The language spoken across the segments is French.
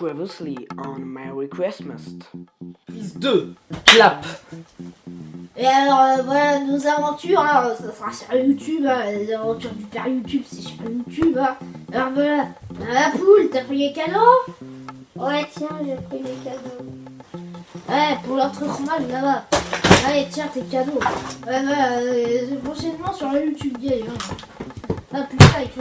Previously on Merry Christmas. Prise 2, clap. Et alors voilà nos aventures, hein, ça sera sur YouTube, hein, les aventures du père YouTube c'est sur YouTube. Hein. Alors voilà, la poule, t'as pris les cadeaux? Ouais tiens, j'ai pris les cadeaux. Ouais, pour l'autre fromage là-bas. Allez tiens tes cadeaux. Ouais voilà, prochainement sur la YouTube Game. Hein. Ah putain, il faut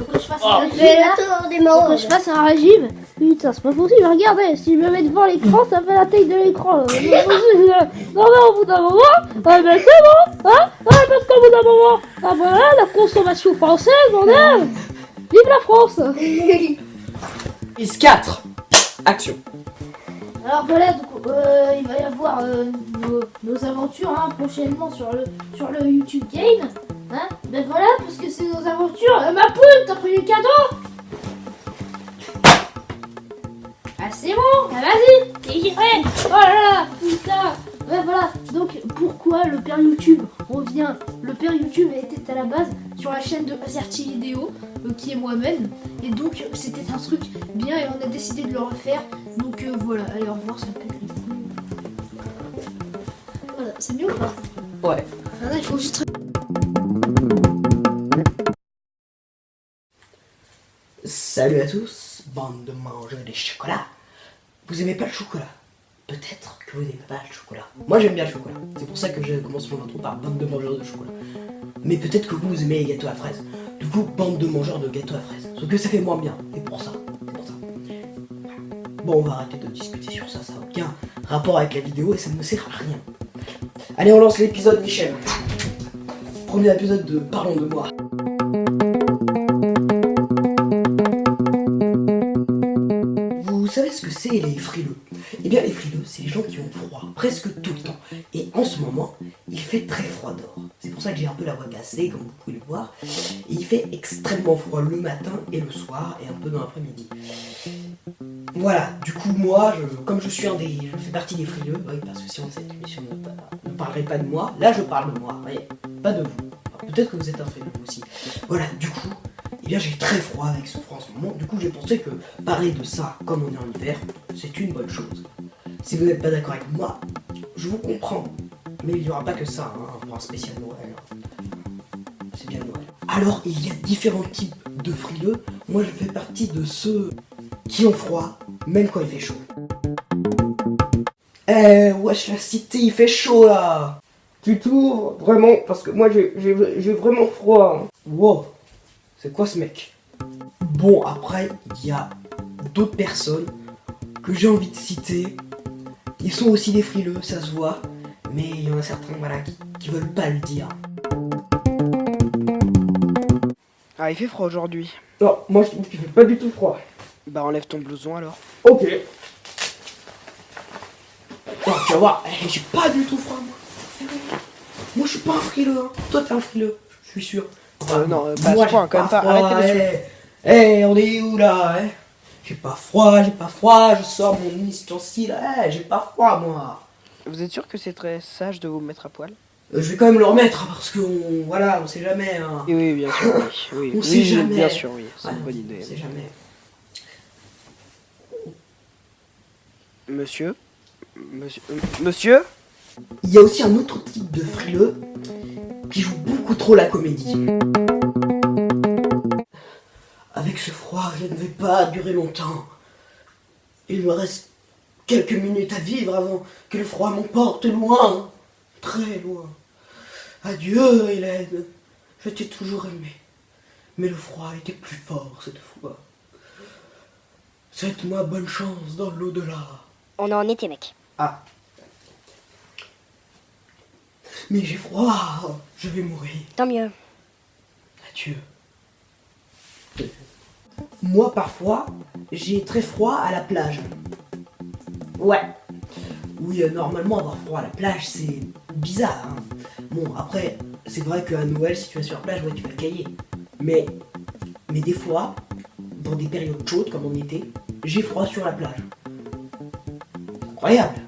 que je fasse un régime. Faut que je fasse un régime. Putain, c'est pas possible, regardez, si je me mets devant l'écran, ça fait la taille de l'écran. Non mais au bout d'un moment, ben c'est bon, hein. Ouais, parce qu'au bout d'un moment, ah voilà, la consommation française, on est. Vive la France. Prise 4, action. Alors voilà, donc, il va y avoir nos aventures hein, prochainement sur le YouTube Game. Hein, ben voilà, parce que c'est nos aventures. Ma poule, t'as pris les cadeaux? Ah c'est bon, ah, vas-y, j'y prêt. Oh là là, putain. Ouais voilà, donc pourquoi le père YouTube revient? Le père YouTube était à la base sur la chaîne de Azerty Vidéo, qui est moi-même. Et donc c'était un truc bien et on a décidé de le refaire. Donc voilà, allez au revoir, ça me pète les couilles. Voilà, c'est mieux ou pas? Ouais. Ah, là, il faut juste... Salut à tous, bande de mangeurs des chocolats. Vous aimez pas le chocolat? Peut-être que vous n'aimez pas le chocolat. Moi j'aime bien le chocolat. C'est pour ça que j'ai commencé mon intro par bande de mangeurs de chocolat. Mais peut-être que vous aimez les gâteaux à fraises. Du coup, bande de mangeurs de gâteaux à fraises. Sauf que ça fait moins bien. Et pour ça. Bon, on va arrêter de discuter sur ça. Ça n'a aucun rapport avec la vidéo et ça ne me sert à rien. Allez, on lance l'épisode, Michel. Premier épisode de Parlons de moi. Vous savez ce que c'est les frileux? Eh bien les frileux, c'est les gens qui ont froid, presque tout le temps. Et en ce moment, il fait très froid dehors. C'est pour ça que j'ai un peu la voix cassée, comme vous pouvez le voir. Et il fait extrêmement froid le matin et le soir, et un peu dans l'après-midi. Voilà, du coup moi, comme je fais partie des frileux, oui, parce que sinon cette émission ne parlerait pas de moi. Là je parle de moi, vous voyez, pas de vous. Peut-être que vous êtes un frileux aussi. Voilà, du coup, eh bien j'ai très froid avec ce froid en ce moment. Du coup j'ai pensé que parler de ça, comme on est en hiver, c'est une bonne chose. Si vous n'êtes pas d'accord avec moi, je vous comprends. Mais il n'y aura pas que ça, hein, pour un spécial Noël. C'est bien Noël. Alors il y a différents types de frileux. Moi je fais partie de ceux qui ont froid, même quand il fait chaud. Wesh la cité, il fait chaud là. Tu t'ouvres vraiment, parce que moi j'ai vraiment froid. Wow, c'est quoi ce mec? Bon, après, il y a d'autres personnes que j'ai envie de citer. Ils sont aussi des frileux, ça se voit. Mais il y en a certains, voilà, qui veulent pas le dire. Ah, il fait froid aujourd'hui. Non, moi je trouve qu'il fait pas du tout froid. Bah enlève ton blouson alors. Ok. Oh, tu vas voir, j'ai pas du tout froid moi. Moi je suis pas un frileux, hein. Toi t'es un frileux, je suis sûr. Non, pas à ce point, quand même pas. Arrêtez de suivre. On est où là? J'ai pas froid, je sors mon ustensile, j'ai pas froid moi. Vous êtes sûr que c'est très sage de vous mettre à poil? Je vais quand même le remettre hein, parce que on sait jamais. Hein. Oui, bien sûr, oui. On sait jamais. Bien sûr, oui, c'est une bonne idée. On sait jamais. Monsieur? Il y a aussi un autre type de frileux qui joue beaucoup trop la comédie. Avec ce froid, je ne vais pas durer longtemps. Il me reste quelques minutes à vivre avant que le froid m'emporte loin, très loin. Adieu, Hélène. Je t'ai toujours aimé. Mais le froid était plus fort cette fois. Souhaite-moi bonne chance dans l'au-delà. On est en été, mec. Ah. Mais j'ai froid. Je vais mourir. Tant mieux. Adieu. Moi, parfois, j'ai très froid à la plage. Ouais. Oui, normalement, avoir froid à la plage, c'est bizarre. Hein. Bon, après, c'est vrai qu'à Noël, si tu vas sur la plage, ouais, tu vas cailler. Mais des fois, dans des périodes chaudes, comme en été, j'ai froid sur la plage. Incroyable.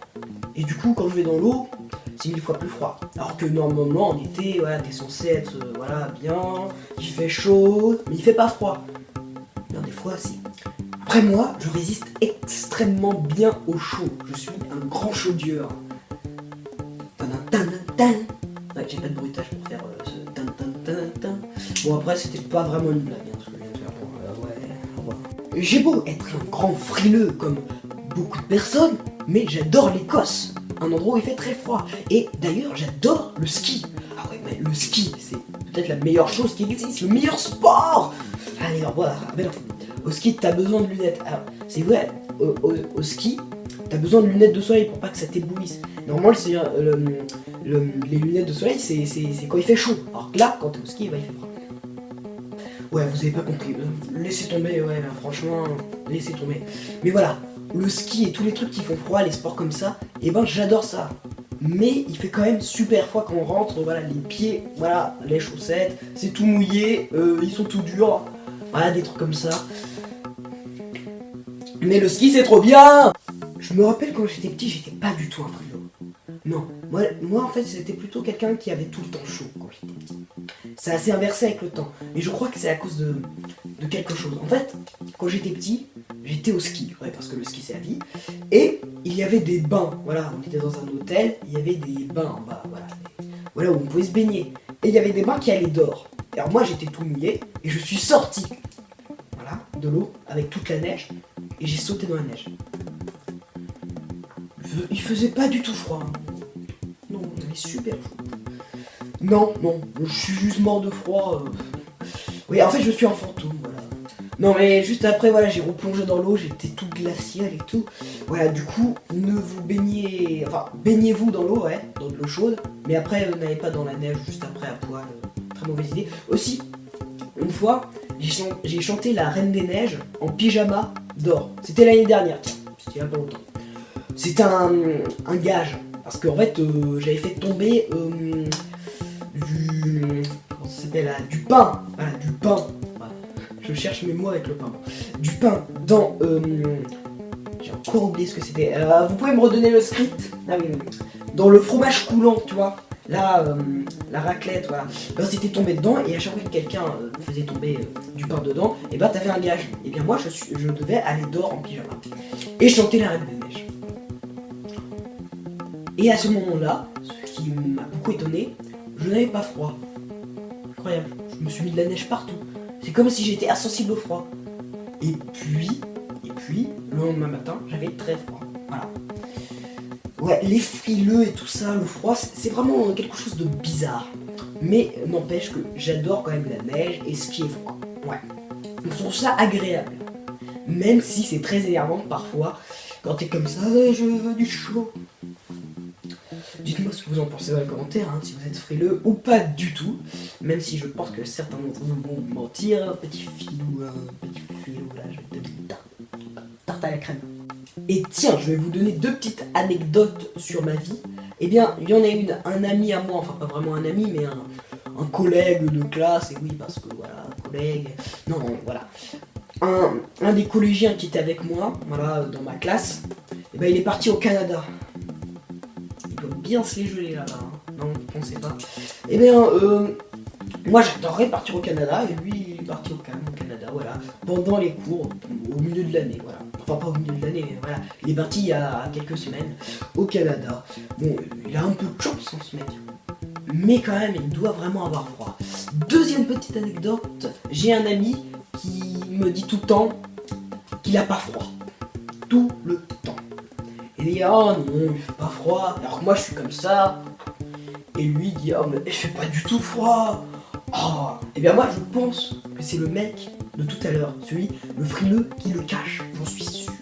Et du coup, quand je vais dans l'eau, c'est 1000 fois plus froid. Alors que normalement, en été, voilà, t'es censé être bien, il fait chaud, mais il fait pas froid. Bien, des fois, si. Après, Après moi, je résiste extrêmement bien au chaud. Je suis un grand chaudieur. Ouais, j'ai pas de bruitage pour faire ce tan tan tan tan. Bon après c'était pas vraiment une blague, hein, ce que je viens de faire. Bon, ouais, au revoir. J'ai beau être un grand frileux comme beaucoup de personnes, mais j'adore l'Écosse, un endroit où il fait très froid. Et d'ailleurs j'adore le ski. Ah ouais, mais le ski c'est peut-être la meilleure chose qui existe, le meilleur sport. Allez, au revoir. Mais non, au ski t'as besoin de lunettes. Alors c'est vrai, au ski t'as besoin de lunettes de soleil pour pas que ça t'éblouisse. Normalement les lunettes de soleil c'est quand il fait chaud. Alors que là quand t'es au ski, bah, il fait froid. Ouais, vous avez pas compris. Laissez tomber, ouais, là, franchement, laissez tomber. Mais voilà, le ski et tous les trucs qui font froid, les sports comme ça, et ben j'adore ça. Mais il fait quand même super froid quand on rentre, voilà, les pieds, voilà, les chaussettes, c'est tout mouillé, ils sont tout durs, voilà, des trucs comme ça. Mais le ski c'est trop bien! Je me rappelle quand j'étais petit, j'étais pas du tout un frileux. Non, moi en fait c'était plutôt quelqu'un qui avait tout le temps chaud quand j'étais petit. Ça s'est inversé avec le temps, mais je crois que c'est à cause de quelque chose. En fait, quand j'étais petit, j'étais au ski, ouais, parce que le ski c'est la vie, et il y avait des bains, voilà, on était dans un hôtel, il y avait des bains en bas, voilà où on pouvait se baigner, et il y avait des bains qui allaient dehors. Alors moi j'étais tout mouillé, et je suis sorti, voilà, de l'eau, avec toute la neige, et j'ai sauté dans la neige. Il faisait pas du tout froid, hein. Non, on avait super chaud. Non, je suis juste mort de froid. Oui, en fait, je suis un fantôme, voilà. Non, mais juste après, voilà, j'ai replongé dans l'eau, j'étais tout glacial et tout. Voilà, du coup, ne vous baignez... Enfin, baignez-vous dans l'eau, ouais, dans de l'eau chaude. Mais après, n'allez pas dans la neige juste après à poil. Très mauvaise idée. Aussi, une fois, j'ai chanté La Reine des Neiges en pyjama d'or. C'était l'année dernière, tiens, c'était il y a pas longtemps. C'était un gage. Parce qu'en fait, j'avais fait tomber... comment ça s'appelle là, du pain, voilà, du pain, voilà. Je cherche mes mots avec le pain, du pain dans, j'ai encore oublié ce que c'était, vous pouvez me redonner le script, ah, oui. Dans le fromage coulant, tu vois, là, la raclette, voilà, ben, c'était tombé dedans, et à chaque fois que quelqu'un faisait tomber du pain dedans, et bah t'avais un gage, et bien moi je devais aller dehors en pyjama, et chanter La Reine des Neiges. Et à ce moment-là, ce qui m'a beaucoup étonné, je n'avais pas froid. Incroyable, je me suis mis de la neige partout. C'est comme si j'étais insensible au froid. Et puis, le lendemain matin, j'avais très froid. Voilà. Ouais, les frileux et tout ça, le froid, c'est vraiment quelque chose de bizarre. Mais n'empêche que j'adore quand même la neige et ce qui est froid. Ouais. Je trouve ça agréable. Même si c'est très énervant parfois, quand t'es comme ça, je veux du chaud. Dites-moi ce que vous en pensez dans les commentaires, hein, si vous êtes frileux ou pas du tout. Même si je pense que certains d'entre vous vont mentir. Petit filou, là, je vais te donner une tarte à la crème. Et tiens, je vais vous donner deux petites anecdotes sur ma vie. Eh bien, il y en a une, un ami à moi, enfin pas vraiment un ami, mais un collègue de classe, et oui, parce que voilà, collègue, non, voilà. Un des collégiens qui était avec moi, voilà, dans ma classe, eh ben, il est parti au Canada. Bien se les geler là-bas, hein. Non, vous pensez pas. Eh bien, moi j'adorerais partir au Canada, et lui il est parti au Canada, voilà, pendant les cours, au milieu de l'année, voilà. Enfin pas au milieu de l'année, mais voilà. Il est parti il y a quelques semaines au Canada. Bon, il a un peu de chance en ce mec. Mais quand même, il doit vraiment avoir froid. Deuxième petite anecdote, j'ai un ami qui me dit tout le temps qu'il a pas froid. Tout le temps. Il dit oh non, il fait pas froid, alors que moi je suis comme ça. Et lui dit oh mais il fait pas du tout froid. Oh, et bien moi je pense que c'est le mec de tout à l'heure, le frileux qui le cache, j'en suis sûr.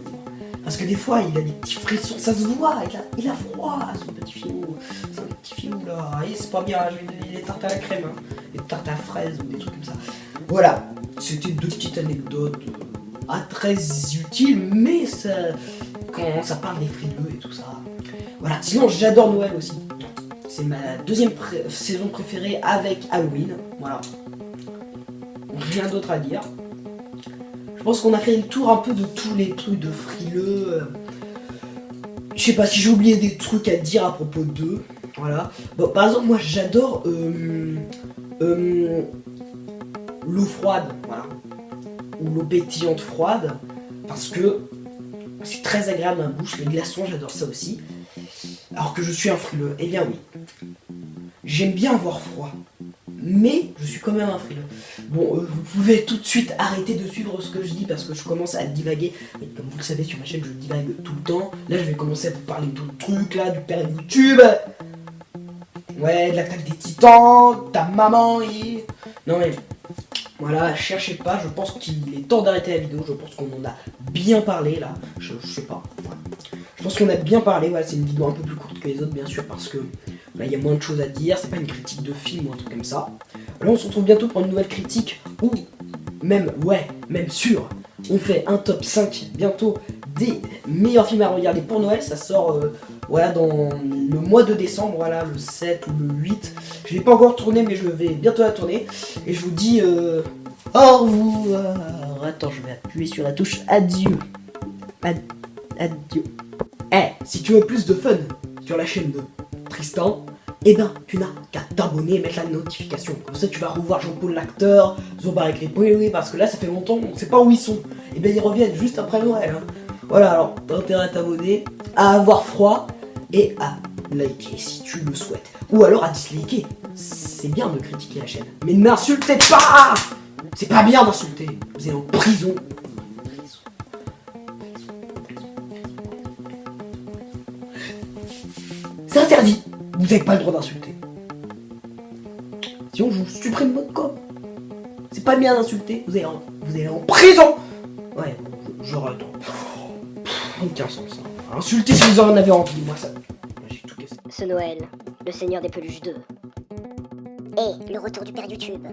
Parce que des fois il a des petits frissons, ça se voit, il a froid, son petit filou. C'est un petit filou là, et c'est pas bien, je vais lui donner des tartes à la crème, hein, des tartes à la fraise ou des trucs comme ça. Voilà, c'était deux petites anecdotes très utiles, mais ça... quand ça parle des frileux et tout ça. Voilà, sinon j'adore Noël aussi. C'est ma deuxième saison préférée avec Halloween. Voilà. Rien d'autre à dire. Je pense qu'on a fait le tour un peu de tous les trucs de frileux. Je sais pas si j'ai oublié des trucs à dire à propos d'eux. Voilà. Bon, par exemple, moi j'adore l'eau froide. Voilà. Ou l'eau pétillante froide. parce que c'est très agréable dans la bouche. Les glaçons, j'adore ça aussi. Alors que je suis un frileux. Eh bien oui. J'aime bien avoir froid. Mais je suis quand même un frileux. Bon, vous pouvez tout de suite arrêter de suivre ce que je dis parce que je commence à divaguer. Et comme vous le savez, sur ma chaîne, je divague tout le temps. Là, je vais commencer à vous parler d'autres trucs, là, du père YouTube. Ouais, de l'attaque des titans, ta maman et... Non mais... Voilà, cherchez pas, je pense qu'il est temps d'arrêter la vidéo. Je pense qu'on en a bien parlé, là. Je sais pas. Voilà. Je pense qu'on a bien parlé. Voilà, c'est une vidéo un peu plus courte que les autres, bien sûr, parce que... Là, il y a moins de choses à dire, c'est pas une critique de film ou un truc comme ça. Là, on se retrouve bientôt pour une nouvelle critique, ou même, même sûr, on fait un top 5 bientôt des meilleurs films à regarder pour Noël. Ça sort, voilà, dans le mois de décembre, voilà, le 7 ou le 8. Je l'ai pas encore tourné, mais je vais bientôt la tourner. Et je vous dis, au revoir. Attends, je vais appuyer sur la touche adieu. Adieu. Si tu veux plus de fun sur la chaîne de Tristan, eh ben tu n'as qu'à t'abonner et mettre la notification. Comme ça tu vas revoir Jean-Paul l'acteur, Zobar écrit oui, parce que là ça fait longtemps, on ne sait pas où ils sont. Et ben ils reviennent juste après Noël. Hein. Voilà, alors t'as intérêt à t'abonner, à avoir froid et à liker si tu le souhaites. Ou alors à disliker. C'est bien de critiquer la chaîne. Mais n'insultez pas. C'est pas bien d'insulter. Vous allez en prison. C'est interdit. Vous n'avez pas le droit d'insulter. Sinon, je vous supprime votre com. C'est pas bien d'insulter. Vous allez en prison. Ouais, j'aurais le temps. Aucun sens. Hein. Insultez si vous en avez envie. Moi, ça. J'ai tout cassé. Ce Noël, le Seigneur des Peluches 2. Et le retour du père YouTube.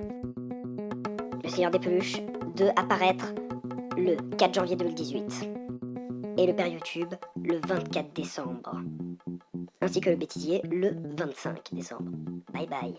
Le Seigneur des Peluches 2 apparaître le 4 janvier 2018. Et le père YouTube le 24 décembre. Ainsi que le bêtisier le 25 décembre. Bye bye.